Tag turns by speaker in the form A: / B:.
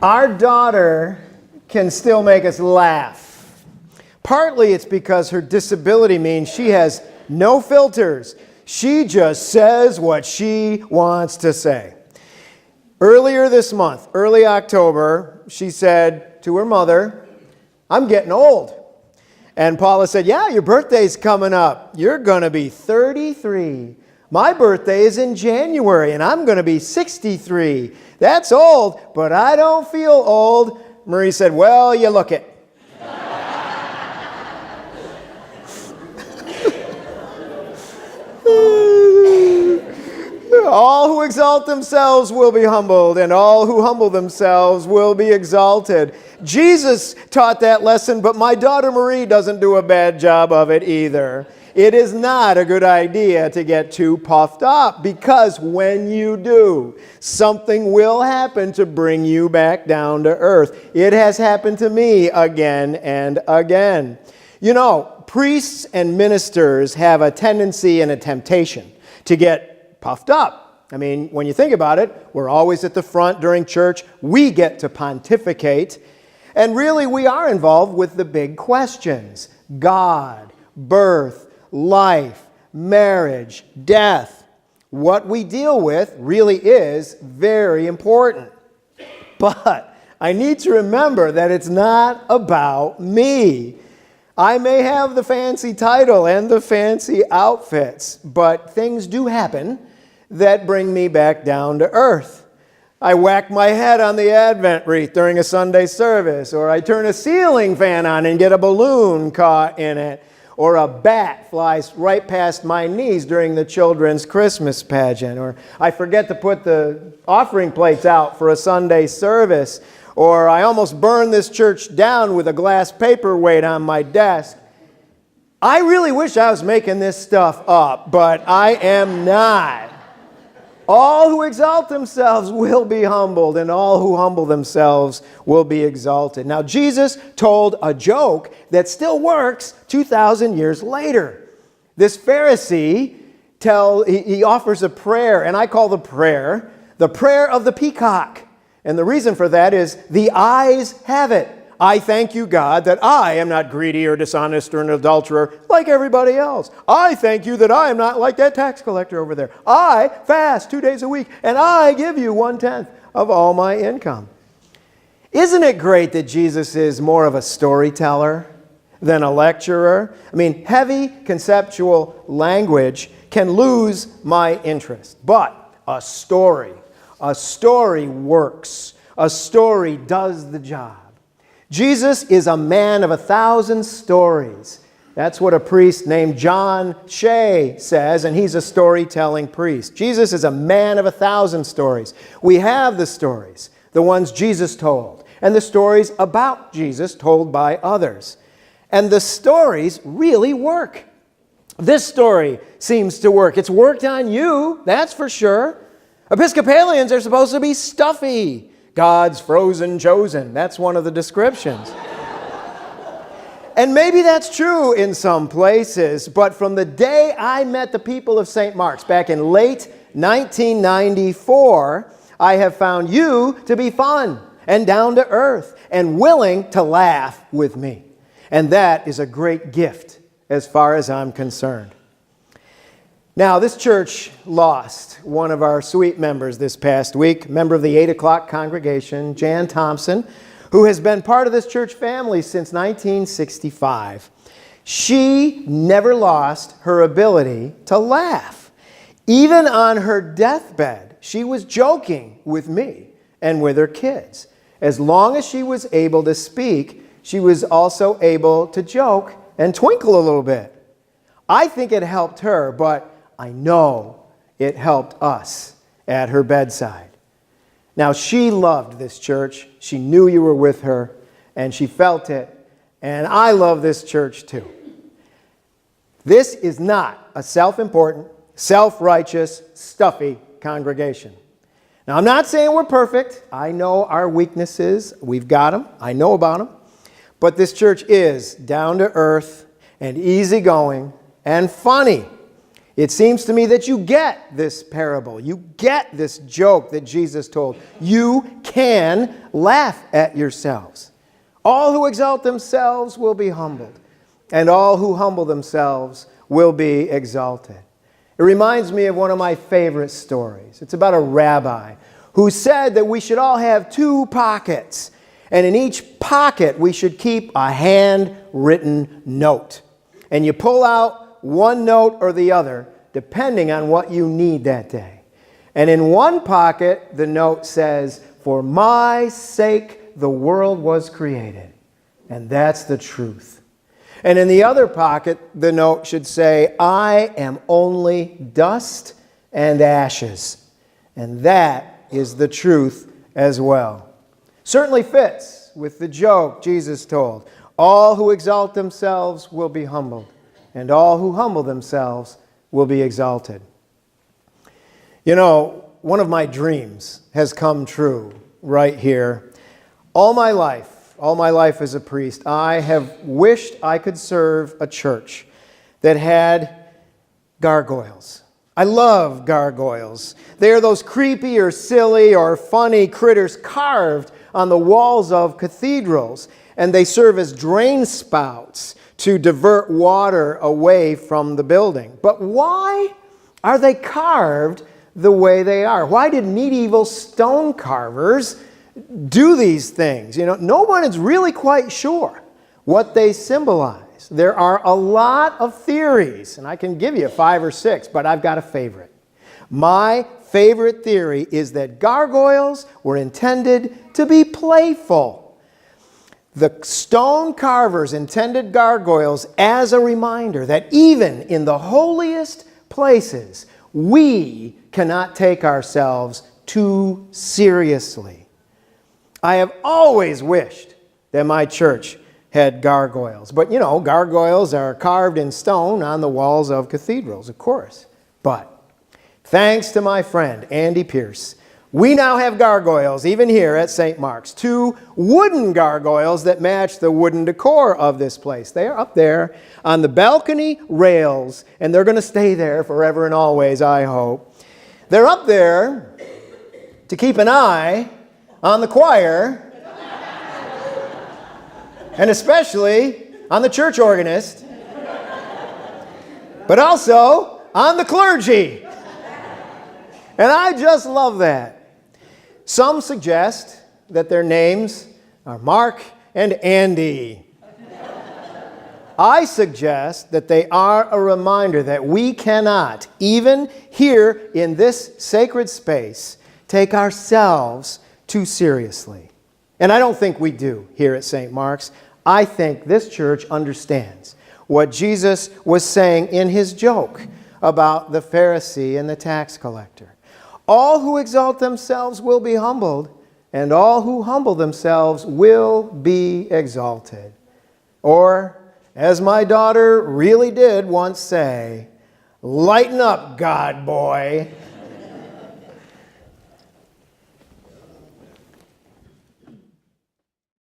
A: Our daughter can still make us laugh. Partly it's because her disability means she has no filters. She just says what she wants to say. Earlier this month, early October, she said to her mother, "I'm getting old." And Paula said, "Yeah, your birthday's coming up. You're going to be 33. My birthday is in January, and I'm going to be 63. That's old, but I don't feel old." Marie said, "Well, you look it." All who exalt themselves will be humbled, and all who humble themselves will be exalted. Jesus taught that lesson, but my daughter Marie doesn't do a bad job of it either. It is not a good idea to get too puffed up, because when you do, something will happen to bring you back down to earth. It has happened to me again and again. You know, priests and ministers have a tendency and a temptation to get puffed up. I mean, when you think about it, we're always at the front during church. We get to pontificate. And really, we are involved with the big questions: God, birth, life, marriage, death. What we deal with really is very important. But I need to remember that it's not about me. I may have the fancy title and the fancy outfits, but things do happen that bring me back down to earth. I whack my head on the Advent wreath during a Sunday service, or I turn a ceiling fan on and get a balloon caught in it, or a bat flies right past my knees during the children's Christmas pageant, or I forget to put the offering plates out for a Sunday service, or I almost burn this church down with a glass paperweight on my desk. I really wish I was making this stuff up, but I am not. All who exalt themselves will be humbled, and all who humble themselves will be exalted. Now, Jesus told a joke that still works 2,000 years later. This Pharisee he offers a prayer, and I call the prayer of the peacock. And the reason for that is the eyes have it. I thank you, God, that I am not greedy or dishonest or an adulterer like everybody else. I thank you that I am not like that tax collector over there. I fast 2 days a week, and I give you 1/10 of all my income. Isn't it great that Jesus is more of a storyteller than a lecturer? I mean, heavy conceptual language can lose my interest, but a story works. A story does the job. Jesus is a man of 1,000 stories. That's what a priest named John Shea says, and he's a storytelling priest. Jesus is a man of 1,000 stories. We have the stories, the ones Jesus told, and the stories about Jesus told by others. And the stories really work. This story seems to work. It's worked on you, that's for sure. Episcopalians are supposed to be stuffy. God's frozen chosen. That's one of the descriptions. And maybe that's true in some places, but from the day I met the people of St. Mark's back in late 1994, I have found you to be fun and down to earth and willing to laugh with me. And that is a great gift as far as I'm concerned. Now, this church lost one of our sweet members this past week, member of the 8 o'clock congregation, Jan Thompson, who has been part of this church family since 1965. She never lost her ability to laugh. Even on her deathbed, she was joking with me and with her kids. As long as she was able to speak, she was also able to joke and twinkle a little bit. I think it helped her, but I know it helped us at her bedside. Now, she loved this church. She knew you were with her, and she felt it. And I love this church too. This is not a self-important, self-righteous, stuffy congregation. Now, I'm not saying we're perfect. I know our weaknesses. We've got them. I know about them. But this church is down to earth and easygoing and funny. It seems to me that you get this parable. You get this joke that Jesus told. You can laugh at yourselves. All who exalt themselves will be humbled, and all who humble themselves will be exalted. It reminds me of one of my favorite stories. It's about a rabbi who said that we should all have 2 pockets, and in each pocket we should keep a handwritten note. And you pull out one note or the other, depending on what you need that day. And in one pocket, the note says, "For my sake the world was created." And that's the truth. And in the other pocket, the note should say, "I am only dust and ashes." And that is the truth as well. Certainly fits with the joke Jesus told. All who exalt themselves will be humbled, and all who humble themselves will be exalted. You know, one of my dreams has come true right here. All my life as a priest, I have wished I could serve a church that had gargoyles. I love gargoyles. They are those creepy or silly or funny critters carved on the walls of cathedrals, and they serve as drain spouts to divert water away from the building. But why are they carved the way they are? Why did medieval stone carvers do these things? You know, no one is really quite sure what they symbolize. There are a lot of theories, and I can give you 5 or 6, but I've got a favorite. My favorite theory is that gargoyles were intended to be playful. The stone carvers intended gargoyles as a reminder that even in the holiest places, we cannot take ourselves too seriously. I have always wished that my church had gargoyles. But, you know, gargoyles are carved in stone on the walls of cathedrals, of course. But thanks to my friend Andy Pierce, we now have gargoyles, even here at St. Mark's. 2 wooden gargoyles that match the wooden decor of this place. They are up there on the balcony rails, and they're going to stay there forever and always, I hope. They're up there to keep an eye on the choir, and especially on the church organist, but also on the clergy. And I just love that. Some suggest that their names are Mark and Andy. I suggest that they are a reminder that we cannot, even here in this sacred space, take ourselves too seriously. And I don't think we do here at St. Mark's. I think this church understands what Jesus was saying in his joke about the Pharisee and the tax collector. All who exalt themselves will be humbled, and all who humble themselves will be exalted. Or, as my daughter really did once say, "Lighten up, God boy."